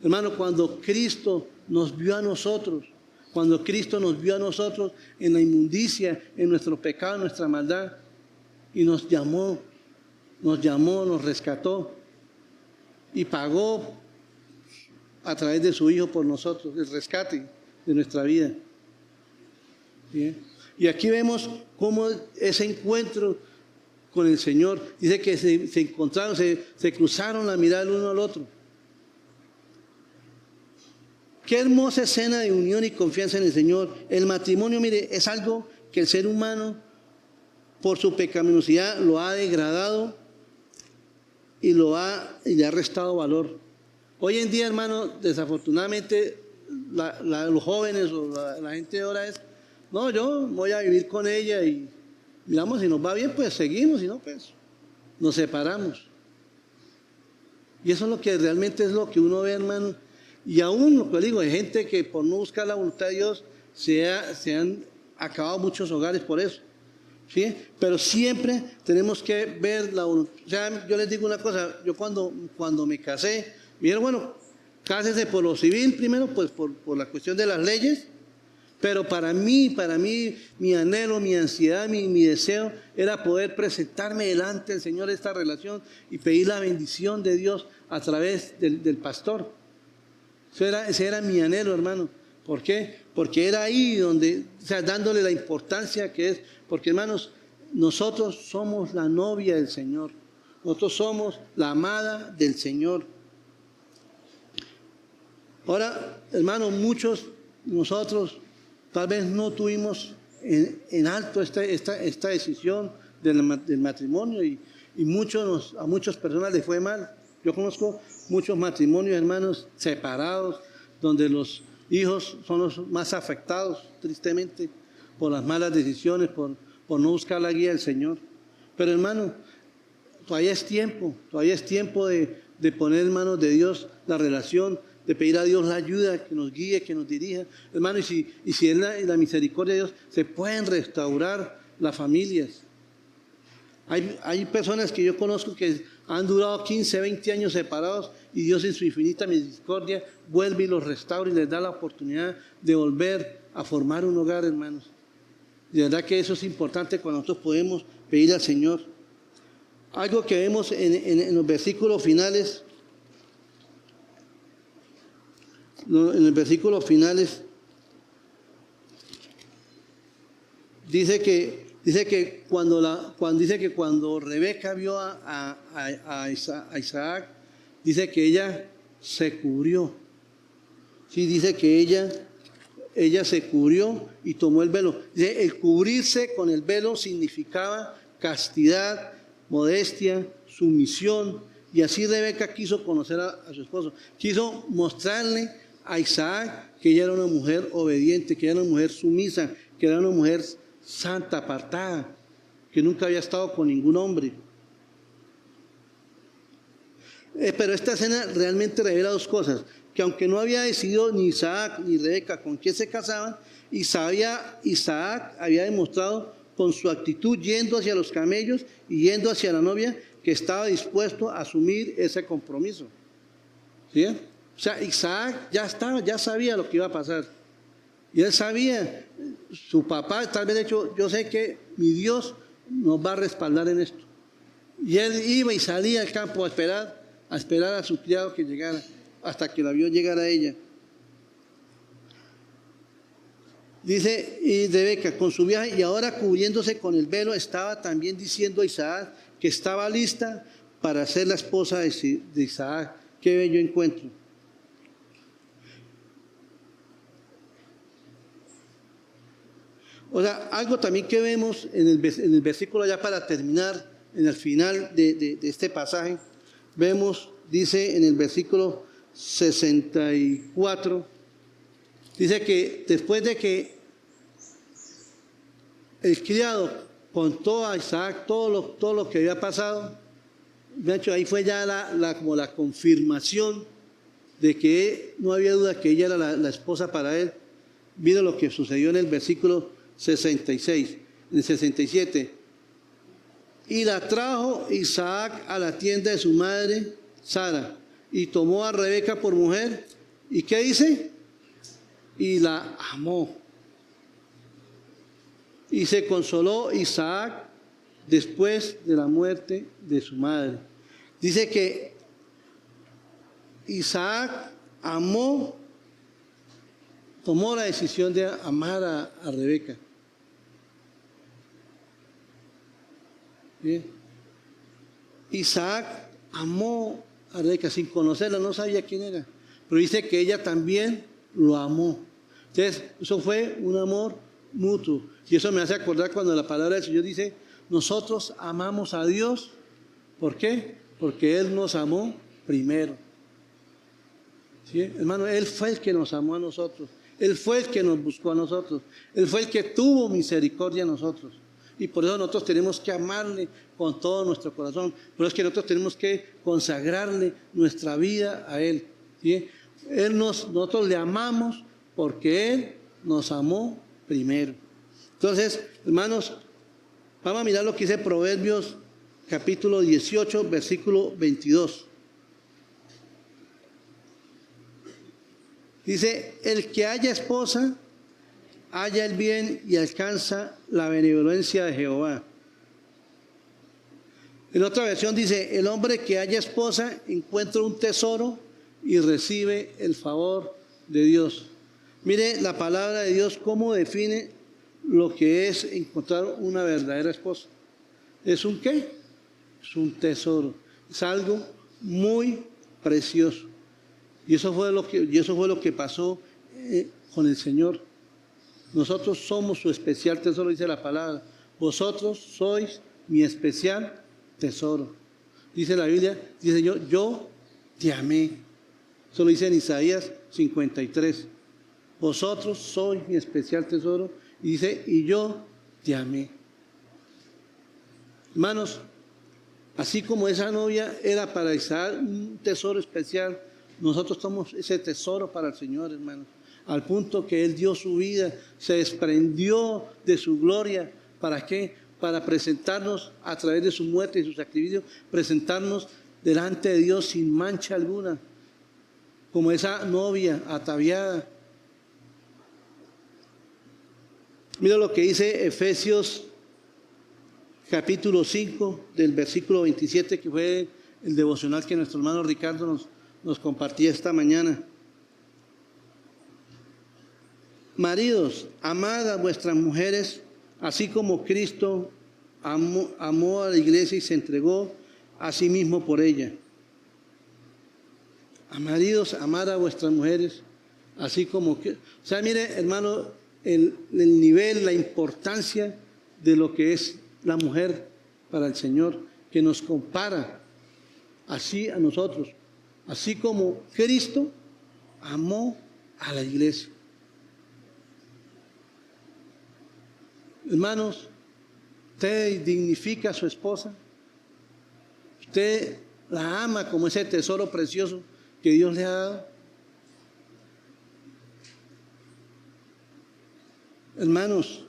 Hermano, cuando Cristo nos vio a nosotros, en la inmundicia, en nuestro pecado, en nuestra maldad, y nos llamó, nos rescató y pagó a través de su Hijo por nosotros, el rescate de nuestra vida. ¿Bien? Y aquí vemos cómo ese encuentro con el Señor, dice que se encontraron, se cruzaron la mirada el uno al otro. Qué hermosa escena de unión y confianza en el Señor. El matrimonio, mire, es algo que el ser humano, por su pecaminosidad, lo ha degradado y le ha restado valor. Hoy en día, hermano, desafortunadamente, los jóvenes o la gente de ahora es, no, yo voy a vivir con ella y miramos, si nos va bien, pues seguimos, si no, pues nos separamos. Y eso es lo que realmente es lo que uno ve, hermano. Y aún, lo que digo, hay gente que por no buscar la voluntad de Dios se han acabado muchos hogares por eso. ¿Sí? Pero siempre tenemos que ver la voluntad. O sea, yo les digo una cosa, yo cuando me casé, me dijeron, bueno, cásese por lo civil primero, pues por la cuestión de las leyes. Pero para mí, mi anhelo, mi ansiedad, mi deseo era poder presentarme delante del Señor esta relación y pedir la bendición de Dios a través del pastor. Ese era mi anhelo, hermano. ¿Por qué? Porque era ahí donde, o sea, dándole la importancia que es. Porque, hermanos, nosotros somos la novia del Señor. Nosotros somos la amada del Señor. Ahora, hermanos, nosotros tal vez no tuvimos en alto esta decisión del matrimonio y a muchas personas les fue mal. Yo conozco muchos matrimonios, hermanos, separados, donde los hijos son los más afectados, tristemente, por las malas decisiones, por no buscar la guía del Señor. Pero, hermano, todavía es tiempo de poner en manos de Dios la relación, de pedir a Dios la ayuda, que nos guíe, que nos dirija. Hermano, y si es la misericordia de Dios, se pueden restaurar las familias. Hay personas que yo conozco que han durado 15, 20 años separados y Dios en su infinita misericordia vuelve y los restaura y les da la oportunidad de volver a formar un hogar, hermanos. De verdad que eso es importante cuando nosotros podemos pedir al Señor. Algo que vemos en los versículos finales. En los versículos finales dice que cuando Rebeca vio a Isaac, dice que ella se cubrió. Sí, dice que ella se cubrió y tomó el velo. Dice, el cubrirse con el velo significaba castidad, modestia, sumisión. Y así Rebeca quiso conocer a su esposo. Quiso mostrarle a Isaac que ella era una mujer obediente, que era una mujer sumisa, que era una mujer santa, apartada, que nunca había estado con ningún hombre. Pero esta escena realmente revela dos cosas: que aunque no había decidido ni Isaac ni Rebeca con quién se casaban, Isaac había demostrado con su actitud yendo hacia los camellos y yendo hacia la novia que estaba dispuesto a asumir ese compromiso. ¿Sí? O sea, Isaac ya sabía lo que iba a pasar. Y él sabía su papá tal vez hecho, yo sé que mi Dios nos va a respaldar en esto. Y él iba y salía al campo a esperar a su criado que llegara, hasta que la vio llegar a ella. Dice, y Rebeca con su viaje, y ahora cubriéndose con el velo, estaba también diciendo a Isaac que estaba lista para ser la esposa de Isaac. Qué bello encuentro. O sea, algo también que vemos en el versículo ya para terminar, en el final de este pasaje, vemos, dice en el versículo 64, dice que después de que el criado contó a Isaac todo lo que había pasado, de hecho ahí fue ya como la confirmación de que no había duda que ella era la esposa para él. Mira lo que sucedió en el versículo 66, en el 67. Y la trajo Isaac a la tienda de su madre Sara, y tomó a Rebeca por mujer. ¿Y qué dice? Y la amó. Y se consoló Isaac después de la muerte de su madre. Dice que Isaac tomó la decisión de amar a Rebeca. Bien. Isaac amó a Rebeca sin conocerla, no sabía quién era, pero dice que ella también lo amó. Entonces, eso fue un amor mutuo. Y eso me hace acordar cuando la palabra del Señor dice, nosotros amamos a Dios. ¿Por qué? Porque Él nos amó primero. ¿Sí? Hermano, Él fue el que nos amó a nosotros. Él fue el que nos buscó a nosotros. Él fue el que tuvo misericordia a nosotros. Y por eso nosotros tenemos que amarle con todo nuestro corazón. Por eso es que nosotros tenemos que consagrarle nuestra vida a Él. ¿Sí? Nosotros le amamos porque Él nos amó primero. Entonces, hermanos, vamos a mirar lo que dice Proverbios capítulo 18, versículo 22. Dice, el que haya esposa, halla el bien y alcanza la benevolencia de Jehová. En otra versión dice, el hombre que haya esposa encuentra un tesoro y recibe el favor de Dios. Mire la palabra de Dios cómo define lo que es encontrar una verdadera esposa. ¿Es un qué? Es un tesoro. Es algo muy precioso. Y eso fue lo que pasó con el Señor. Nosotros somos su especial tesoro, dice la palabra. Vosotros sois mi especial tesoro. Dice la Biblia, dice yo te amé. Eso lo dice en Isaías 53. Vosotros sois mi especial tesoro. Y dice, y yo te amé. Hermanos, así como esa novia era para Isaac un tesoro especial, nosotros somos ese tesoro para el Señor, hermanos. Al punto que Él dio su vida, se desprendió de su gloria. ¿Para qué? Para presentarnos a través de su muerte y su sacrificio, presentarnos delante de Dios sin mancha alguna, como esa novia ataviada. Mira lo que dice Efesios capítulo 5, del versículo 27, que fue el devocional que nuestro hermano Ricardo nos compartía esta mañana. Maridos, amad a vuestras mujeres, así como Cristo amó a la iglesia y se entregó a sí mismo por ella. Maridos, amad a vuestras mujeres, así como... O sea, mire, hermano, el nivel, la importancia de lo que es la mujer para el Señor, que nos compara así a nosotros, así como Cristo amó a la iglesia. Hermanos, usted dignifica a su esposa, usted la ama como ese tesoro precioso que Dios le ha dado. Hermanos,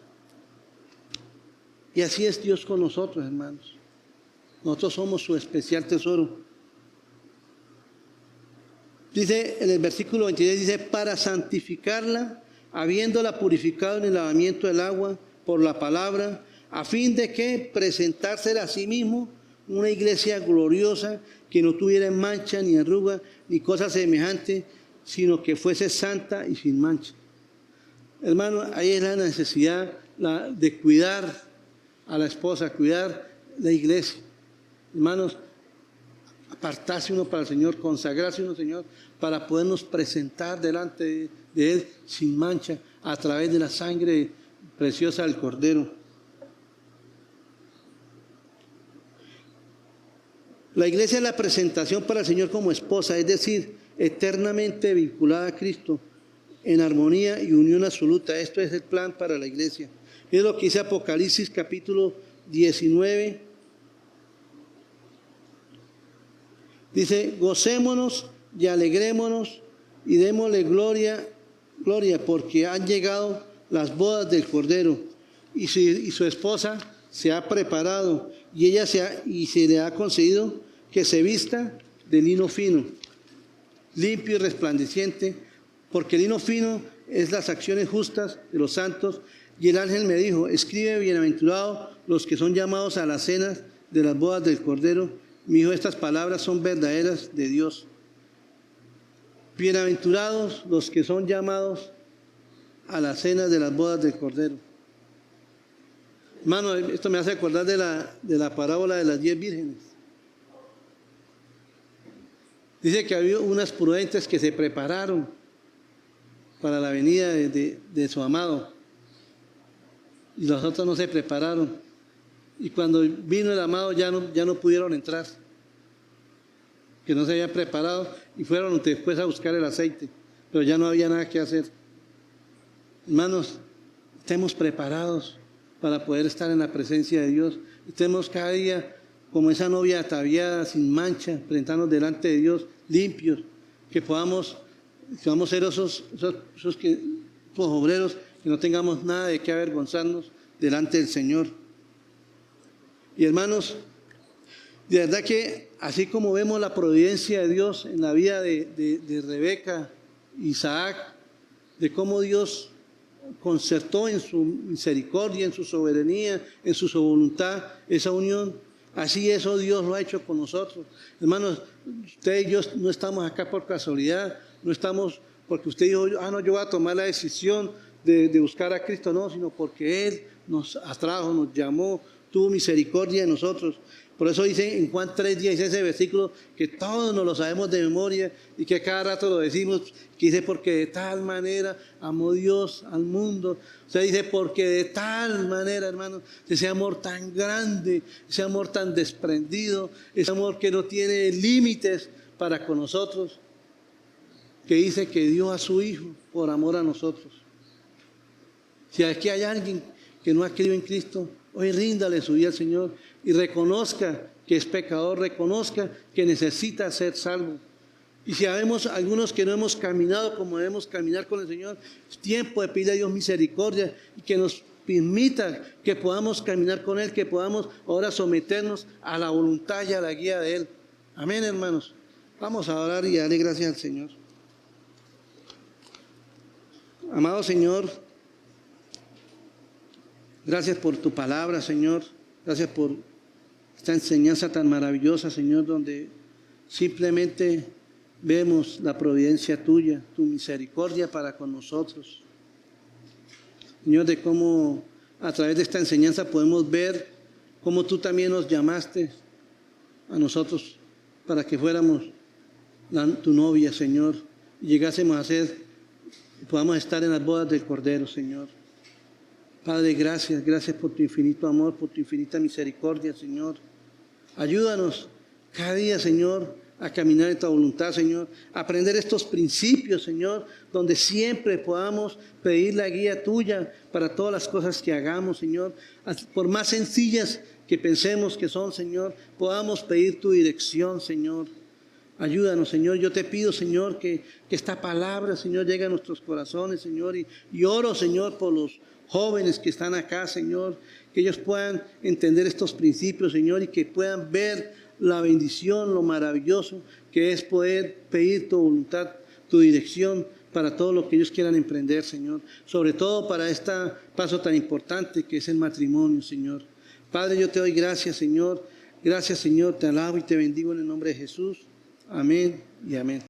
y así es Dios con nosotros, hermanos. Nosotros somos su especial tesoro. Dice en el versículo 23, dice, para santificarla habiéndola purificado en el lavamiento del agua por la palabra, a fin de que presentársela a sí mismo una iglesia gloriosa, que no tuviera mancha ni arruga ni cosa semejante, sino que fuese santa y sin mancha. Hermano, ahí es la necesidad de cuidar a la esposa, cuidar la iglesia. Hermanos, apartarse uno para el Señor, consagrarse uno al Señor, para podernos presentar delante de Él sin mancha, a través de la sangre preciosa del Cordero. La iglesia es la presentación para el Señor como esposa, es decir, eternamente vinculada a Cristo, en armonía y unión absoluta. Esto es el plan para la iglesia. Es lo que dice Apocalipsis capítulo 19. Dice, gocémonos y alegrémonos y démosle gloria, porque han llegado las bodas del Cordero, y su esposa se ha preparado, y se le ha concedido que se vista de lino fino, limpio y resplandeciente, porque el lino fino es las acciones justas de los santos. Y el ángel me dijo, escribe, bienaventurados los que son llamados a las cenas de las bodas del Cordero. Me dijo, estas palabras son verdaderas de Dios. Bienaventurados los que son llamados a las cenas de las bodas del Cordero. Hermano, esto me hace acordar de la parábola de las 10 vírgenes. Dice que había unas prudentes que se prepararon para la venida de su amado, y los otros no se prepararon, y cuando vino el amado ya no pudieron entrar, que no se habían preparado, y fueron después a buscar el aceite, pero ya no había nada que hacer. Hermanos, estemos preparados para poder estar en la presencia de Dios. Estemos cada día como esa novia ataviada, sin mancha, presentarnos delante de Dios, limpios, que podamos ser esos obreros, que no tengamos nada de qué avergonzarnos delante del Señor. Y hermanos, de verdad que así como vemos la providencia de Dios en la vida de Rebeca, Isaac, de cómo Dios concertó en su misericordia, en su soberanía, en su voluntad, esa unión, así eso Dios lo ha hecho con nosotros. Hermanos, usted y yo no estamos acá por casualidad, no estamos porque usted dijo, no, yo voy a tomar la decisión de buscar a Cristo, no, sino porque Él nos atrajo, nos llamó, tuvo misericordia de nosotros. Por eso dice en Juan 3:10 ese versículo que todos nos lo sabemos de memoria y que cada rato lo decimos, que dice, porque de tal manera amó Dios al mundo. O sea, dice, porque de tal manera, hermanos, ese amor tan grande, ese amor tan desprendido, ese amor que no tiene límites para con nosotros, que dice que dio a su Hijo por amor a nosotros. Si aquí hay alguien que no ha creído en Cristo, hoy ríndale su vida al Señor y reconozca que es pecador, reconozca que necesita ser salvo. Y si habemos algunos que no hemos caminado como debemos caminar con el Señor, es tiempo de pedirle a Dios misericordia y que nos permita que podamos caminar con Él, que podamos ahora someternos a la voluntad y a la guía de Él. Amén, hermanos. Vamos a orar y darle gracias al Señor. Amado Señor, gracias por tu palabra, Señor. Gracias por esta enseñanza tan maravillosa, Señor, donde simplemente vemos la providencia tuya, tu misericordia para con nosotros. Señor, de cómo a través de esta enseñanza podemos ver cómo tú también nos llamaste a nosotros para que fuéramos tu novia, Señor, y llegásemos a ser, podamos estar en las bodas del Cordero, Señor. Padre, gracias por tu infinito amor, por tu infinita misericordia, Señor. Ayúdanos cada día, Señor, a caminar en tu voluntad, Señor, a aprender estos principios, Señor, donde siempre podamos pedir la guía tuya para todas las cosas que hagamos, Señor. Por más sencillas que pensemos que son, Señor, podamos pedir tu dirección, Señor. Ayúdanos, Señor. Yo te pido, Señor, que esta palabra, Señor, llegue a nuestros corazones, Señor. Y oro, Señor, por los jóvenes que están acá, Señor, que ellos puedan entender estos principios, Señor, y que puedan ver la bendición, lo maravilloso que es poder pedir tu voluntad, tu dirección para todo lo que ellos quieran emprender, Señor. Sobre todo para este paso tan importante que es el matrimonio, Señor. Padre, yo te doy gracias, Señor. Gracias, Señor. Te alabo y te bendigo en el nombre de Jesús. Amén y amén.